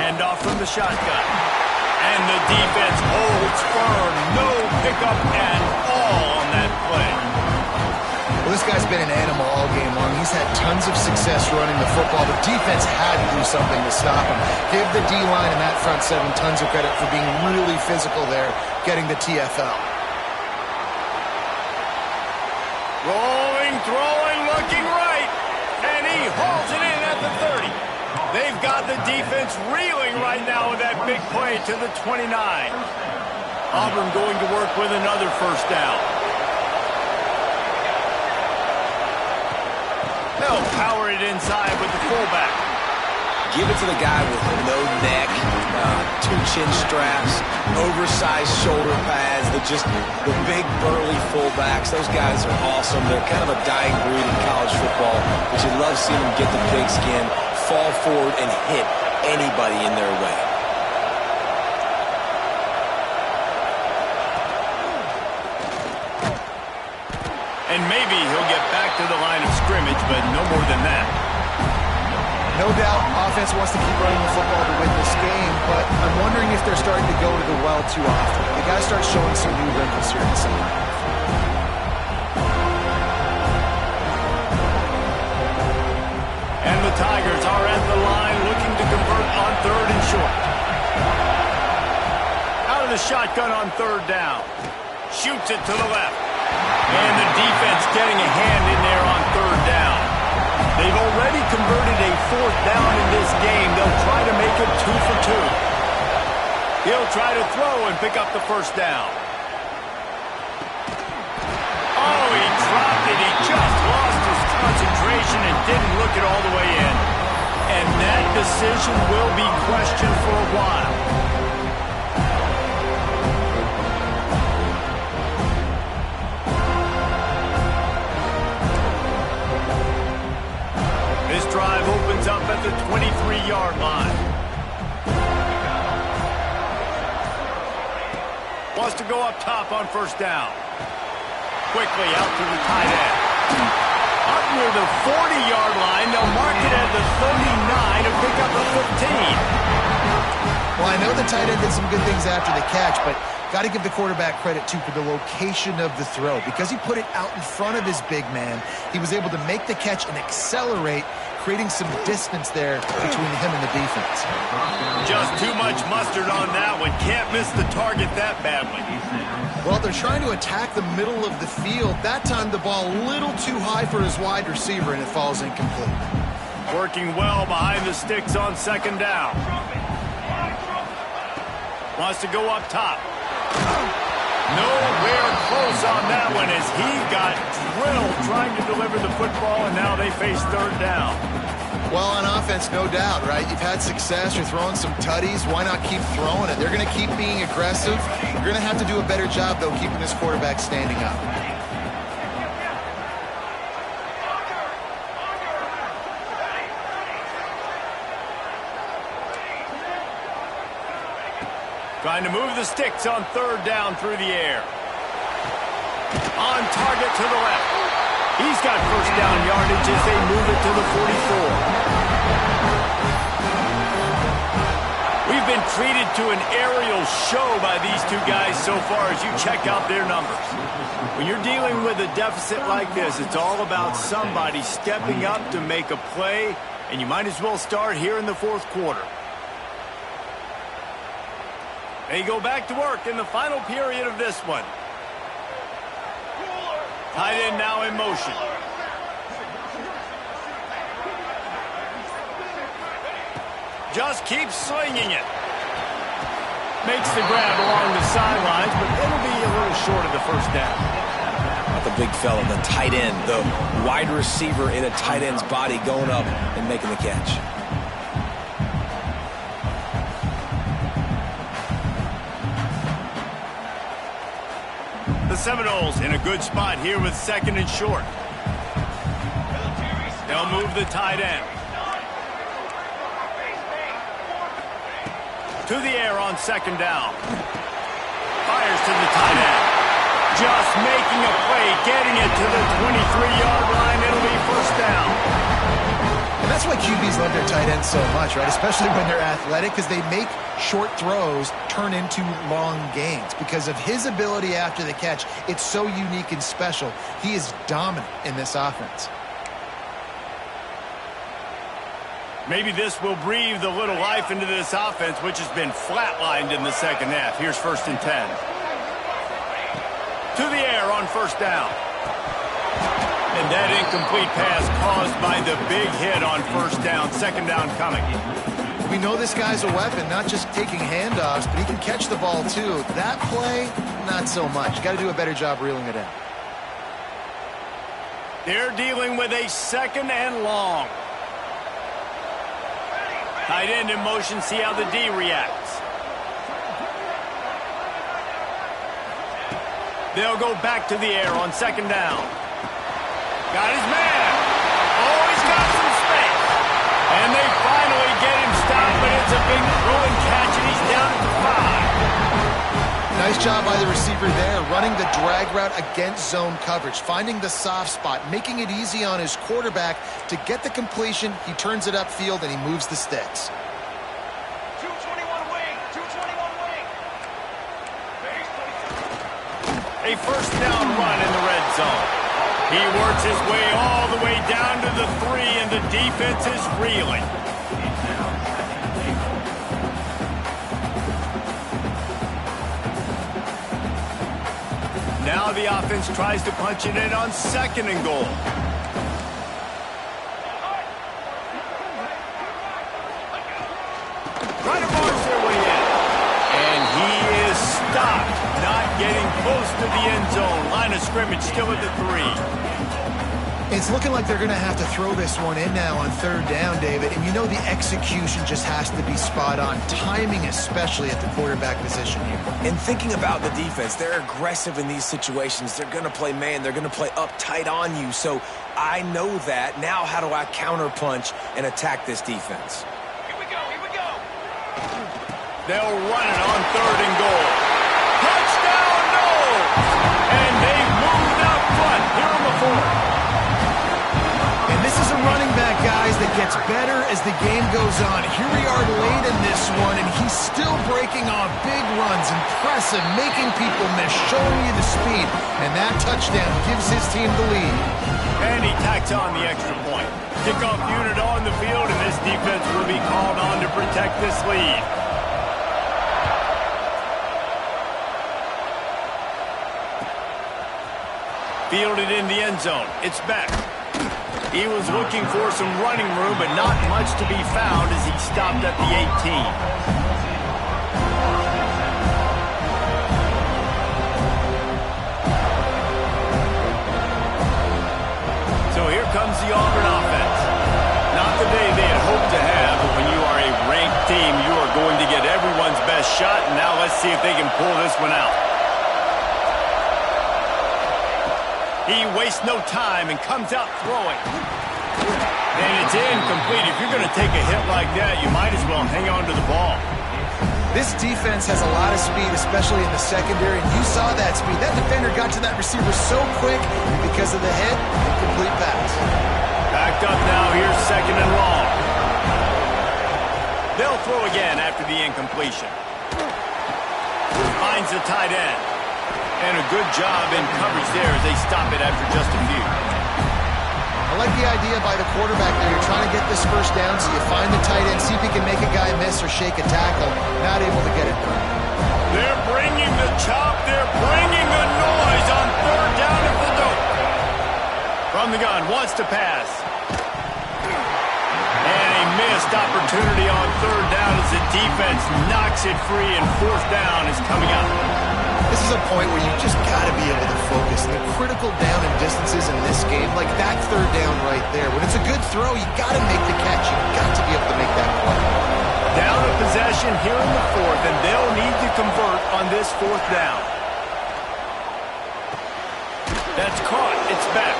Speaker 1: Hand off from the shotgun. And the defense holds firm. No pickup at all on that play.
Speaker 3: Well, this guy's been an animal all game long. He's had tons of success running the football. The defense had to do something to stop him. Give the D-line and that front 7 tons of credit for being really physical there, getting the TFL.
Speaker 1: Rolling, throwing, looking right. And he hauls it in at the 30. They've got the defense reeling right now with that big play to the 29. Auburn going to work with another 1st down. They'll power it inside with the fullback.
Speaker 2: Give it to the guy with no neck, two chin straps, oversized shoulder pads, the big burly fullbacks. Those guys are awesome. They're kind of a dying breed in college football, but you love seeing them get the pigskin, fall forward, and hit anybody in their way.
Speaker 1: And maybe he'll get back to the line of scrimmage, but no more than that.
Speaker 3: No doubt offense wants to keep running the football to win this game, but I'm wondering if they're starting to go to the well too often. They got to start showing some new wrinkles here in the second half.
Speaker 1: And the Tigers are at the line looking to convert on 3rd and short. Out of the shotgun on 3rd down. Shoots it to the left. And the defense getting a hand in there on 3rd down. They've already converted a 4th down in this game. They'll try to make it 2 for 2. He'll try to throw and pick up the 1st down. Oh, he dropped it. He just lost his concentration and didn't look it all the way in. And that decision will be questioned for a while. This drive opens up at the 23-yard line. Wants to go up top on 1st down. Quickly out to the tight end. Up near the 40-yard line. They'll mark it at the 39 and pick up the 15.
Speaker 3: Well, I know the tight end did some good things after the catch, but got to give the quarterback credit, too, for the location of the throw. Because he put it out in front of his big man, he was able to make the catch and accelerate, creating some distance there between him and the defense.
Speaker 1: Just too much mustard on that one. Can't miss the target that badly.
Speaker 3: Well, they're trying to attack the middle of the field. That time the ball a little too high for his wide receiver, and it falls incomplete.
Speaker 1: Working well behind the sticks on 2nd down. Wants to go up top. Nowhere close on that one as he got drilled trying to deliver the football, and now they face 3rd down.
Speaker 3: Well, on offense, no doubt, right? You've had success. You're throwing some tutties. Why not keep throwing it? They're going to keep being aggressive. You're going to have to do a better job, though, keeping this quarterback standing up.
Speaker 1: Trying to move the sticks on 3rd down through the air. On target to the left. He's got 1st down yardage as they move it to the 44. We've been treated to an aerial show by these two guys so far as you check out their numbers. When you're dealing with a deficit like this, it's all about somebody stepping up to make a play, and you might as well start here in the 4th quarter. They go back to work in the final period of this one. Tight end now in motion. Just keeps slinging it. Makes the grab along the sidelines, but it'll be a little short of the 1st down.
Speaker 2: Not the big fella, the tight end, the wide receiver in a tight end's body going up and making the catch.
Speaker 1: The Seminoles in a good spot here with 2nd and short. They'll move the tight end. To the air on 2nd down. Fires to the tight end. Just making a play, getting it to the 23-yard line. It'll be 1st down.
Speaker 3: And that's why QBs love their tight ends so much, right? Especially when they're athletic, because they make short throws turn into long gains. Because of his ability after the catch, it's so unique and special. He is dominant in this offense.
Speaker 1: Maybe this will breathe a little life into this offense, which has been flatlined in the 2nd half. Here's 1st and 10. To the air on 1st down. And that incomplete pass caused by the big hit on 1st down. 2nd down coming.
Speaker 3: We know this guy's a weapon, not just taking handoffs, but he can catch the ball too. That play, not so much. Got to do a better job reeling it in.
Speaker 1: They're dealing with a 2nd and long. Tight end in motion, see how the D reacts. They'll go back to the air on 2nd down. Got his man. Oh, he's got some space. And they finally get him stopped, but it's a big throw and catch, and he's down at the 5.
Speaker 3: Nice job by the receiver there, running the drag route against zone coverage, finding the soft spot, making it easy on his quarterback to get the completion. He turns it upfield, and he moves the sticks.
Speaker 5: 221 wing. 221 wing.
Speaker 1: A 1st down run in the red zone. He works his way all the way down to the 3, and the defense is reeling. Now the offense tries to punch it in on 2nd and goal. Trying to force their way in. And he is stopped, not getting close to the end zone. Line of scrimmage still at the 3.
Speaker 3: It's looking like they're going to have to throw this one in now on 3rd down, David. And you know the execution just has to be spot on. Timing especially at the quarterback position here.
Speaker 2: And thinking about the defense, they're aggressive in these situations. They're going to play man. They're going to play up tight on you. So I know that. Now how do I counterpunch and attack this defense?
Speaker 5: Here we go. Here we go.
Speaker 1: They'll run it on 3rd and goal. Touchdown, no! And they've moved out front here on the 4th.
Speaker 3: And this is a running back, guys, that gets better as the game goes on. Here we are late in this one, and he's still breaking off big runs. Impressive, making people miss, showing you the speed. And that touchdown gives his team the lead.
Speaker 1: And he tacks on the extra point. Kickoff unit on the field, and this defense will be called on to protect this lead. Fielded in the end zone. It's Beck. He was looking for some running room, but not much to be found as he stopped at the 18. So here comes the Auburn offense. Not the day they had hoped to have, but when you are a ranked team, you are going to get everyone's best shot, and now let's see if they can pull this one out. He wastes no time and comes out throwing. And it's incomplete. If you're going to take a hit like that, you might as well hang on to the ball.
Speaker 3: This defense has a lot of speed, especially in the secondary, and you saw that speed. That defender got to that receiver so quick, and because of the hit, incomplete pass.
Speaker 1: Backed up now, here's 2nd and long. They'll throw again after the incompletion. Finds the tight end. And a good job in coverage there as they stop it after just a few.
Speaker 3: I like the idea by the quarterback there. You're trying to get this 1st down, so you find the tight end, see if he can make a guy miss or shake a tackle. Not able to get it done.
Speaker 1: They're bringing the chop. They're bringing the noise on 3rd down at the dope. From the gun, wants to pass. And a missed opportunity on 3rd down as the defense knocks it free, and 4th down is coming up.
Speaker 3: This is a point where you just got to be able to focus. The critical down and distances in this game, like that 3rd down right there. When it's a good throw, you got to make the catch. You got to be able to make that play.
Speaker 1: Down a possession here in the 4th, and they'll need to convert on this 4th down. That's caught. It's back.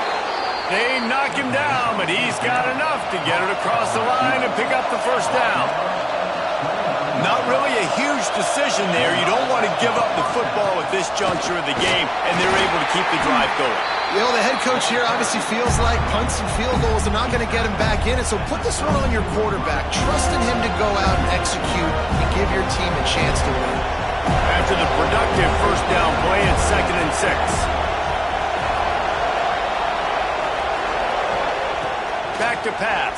Speaker 1: They knock him down, but he's got enough to get it across the line and pick up the 1st down. Not really a huge decision there. You don't want to give up the football at this juncture of the game, and they're able to keep the drive going.
Speaker 3: You know, the head coach here obviously feels like punts and field goals are not going to get him back in, and so put this one on your quarterback. Trust in him to go out and execute and give your team a chance to win.
Speaker 1: After the productive 1st down play, it's 2nd and 6. Back to pass.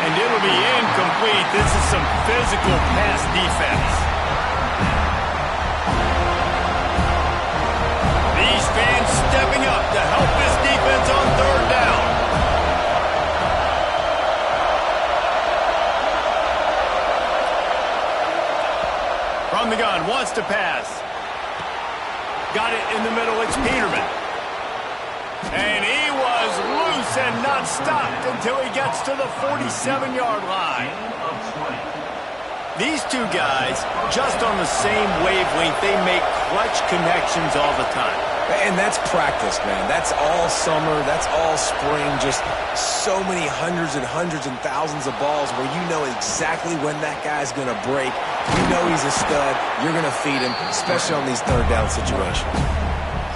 Speaker 1: And it'll be incomplete. This is some physical pass defense. These fans stepping up to help this defense on 3rd down. From the gun, wants to pass. Got it in the middle, it's Peterman. And he was loose and not stopped until he gets to the 47-yard line. These two guys, just on the same wavelength, they make clutch connections all the time.
Speaker 2: And that's practice, man. That's all summer. That's all spring. Just so many hundreds and thousands of balls where you know exactly when that guy's going to break. You know he's a stud. You're going to feed him, especially on these third down situations.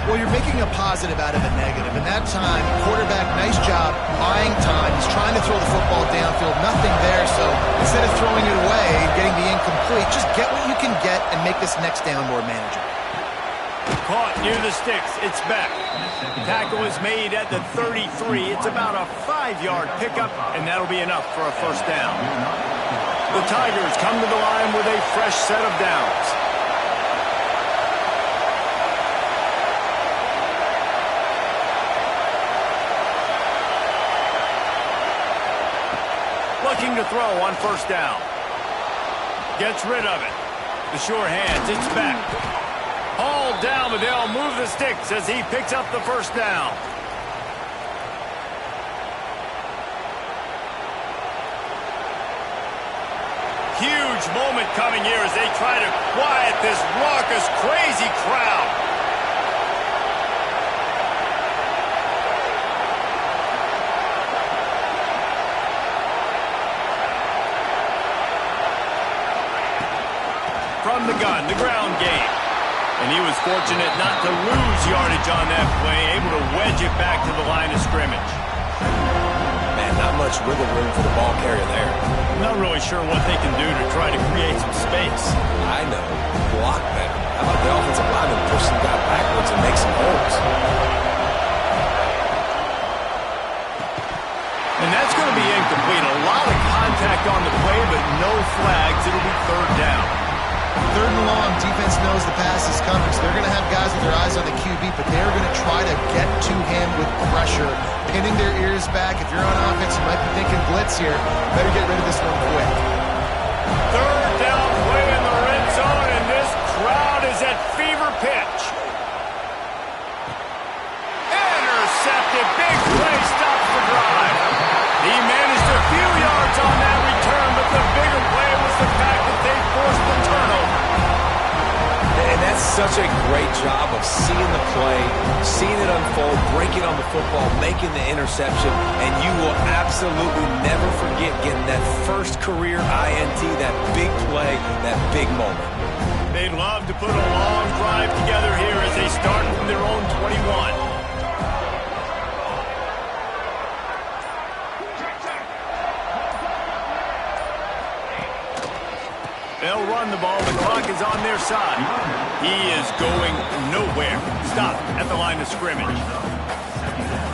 Speaker 3: Well, you're making a positive out of a negative. And that time, quarterback, nice job, buying time. He's trying to throw the football downfield. Nothing there. So instead of throwing it away, getting the incomplete, just get what you can get and make this next down more manageable.
Speaker 1: Caught near the sticks. It's back. Tackle is made at the 33. It's about a 5-yard pickup, and that'll be enough for a first down. The Tigers come to the line with a fresh set of downs. Looking to throw on first down. Gets rid of it. The sure hands. It's back. Hauled down, but they'll move the sticks as he picks up the first down. Huge moment coming here as they try to quiet this raucous, crazy crowd. From the gun, the ground game. And he was fortunate not to lose yardage on that play, able to wedge it back to the line of scrimmage.
Speaker 2: Man, not much wiggle room for the ball carrier there.
Speaker 1: Not really sure what they can do to try to create some space.
Speaker 2: I know. Block better. How about the offensive lineman push some guy backwards and make some holes?
Speaker 1: And that's going to be incomplete. A lot of contact on the play, but no flags. It'll be third down.
Speaker 3: Third and long, defense knows the pass is coming, so they're going to have guys with their eyes on the QB, but they're going to try to get to him with pressure, pinning their ears back. If you're on offense, you might be thinking blitz here. Better get rid of this one quick.
Speaker 1: Third down play in the red zone, and this crowd is at fever pitch. Intercepted. Big play stops the drive. He managed a few yards on that return, but the bigger play was the fact that they forced the turnover.
Speaker 2: And that's such a great job of seeing the play, seeing it unfold, breaking on the football, making the interception, and you will absolutely never forget getting that first career INT, that big play, that big moment.
Speaker 1: They'd love to put a long drive together here as they start from their own 21. They'll run the ball. The clock is on their side. He is going nowhere. Stop at the line of scrimmage.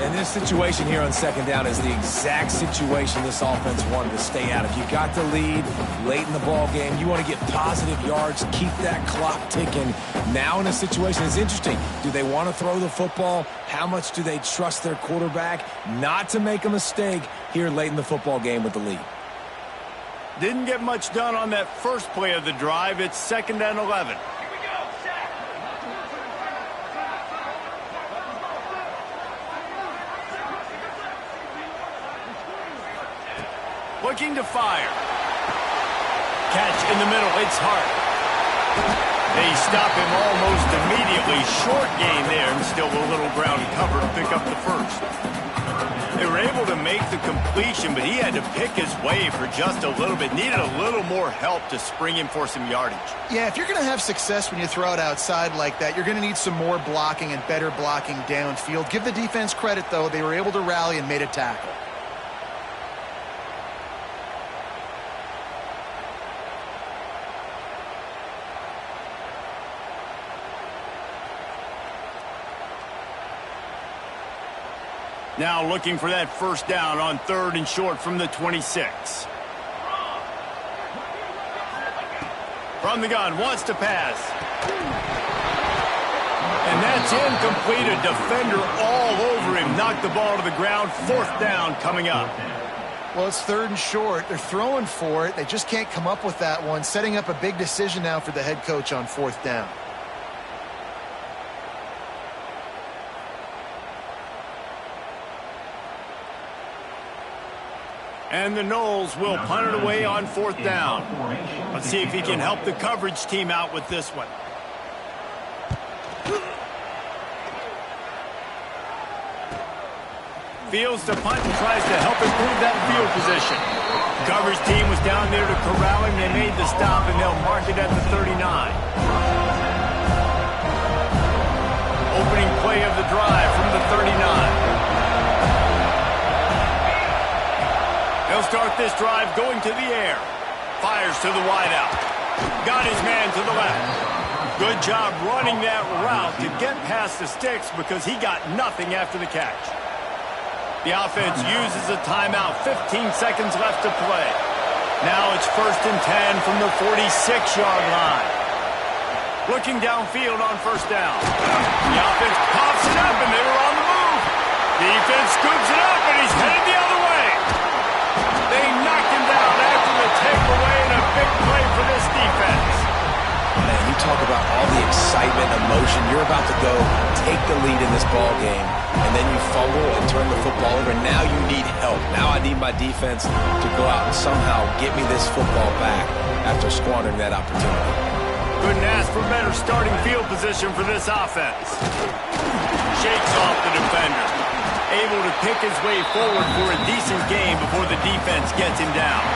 Speaker 2: And this situation here on second down is the exact situation this offense wanted to stay out of. You got the lead late in the ball game. You want to get positive yards, keep that clock ticking. Now in a situation, it's interesting. Do they want to throw the football? How much do they trust their quarterback not to make a mistake here late in the football game with the lead?
Speaker 1: Didn't get much done on that first play of the drive. It's 2nd and 11.
Speaker 5: Here we go, set.
Speaker 1: Looking to fire. Catch in the middle. It's Hart. They stop him almost immediately. Short gain there, and still a little ground cover to pick up the first. They were able to make the completion, but he had to pick his way for just a little bit. Needed a little more help to spring him for some yardage.
Speaker 3: Yeah, if you're going to have success when you throw it outside like that, you're going to need some more blocking and better blocking downfield. Give the defense credit, though. They were able to rally and made a tackle.
Speaker 1: Now looking for that first down on 3rd and short from the 26. From the gun, wants to pass. And that's incomplete. A defender all over him. Knocked the ball to the ground. 4th down coming up.
Speaker 3: Well, it's 3rd and short. They're throwing for it. They just can't come up with that one. Setting up a big decision now for the head coach on 4th down.
Speaker 1: And the Noles will punt it away on 4th down. Let's see if he can help the coverage team out with this one. Fields to punt and tries to help improve that field position. Coverage team was down there to corral him. They made the stop, and they'll mark it at the 39. Opening play of the drive from the 39. He'll start this drive going to the air. Fires to the wideout. Got his man to the left. Good job running that route to get past the sticks because he got nothing after the catch. The offense uses a timeout. 15 seconds left to play. Now it's 1st and 10 from the 46-yard line. Looking downfield on 1st down. The offense pops it up, and they were on the move. Defense scoops it up, and he's headed the other way. They knocked him down after the takeaway, and a big play for this defense.
Speaker 2: Man, you talk about all the excitement, emotion. You're about to go take the lead in this ball game, and then you fumble and turn the football over. Now you need help. Now I need my defense to go out and somehow get me this football back after squandering that opportunity.
Speaker 1: Couldn't ask for better starting field position for this offense. Shakes off the defender. Able to pick his way forward for a decent game before the defense gets him down.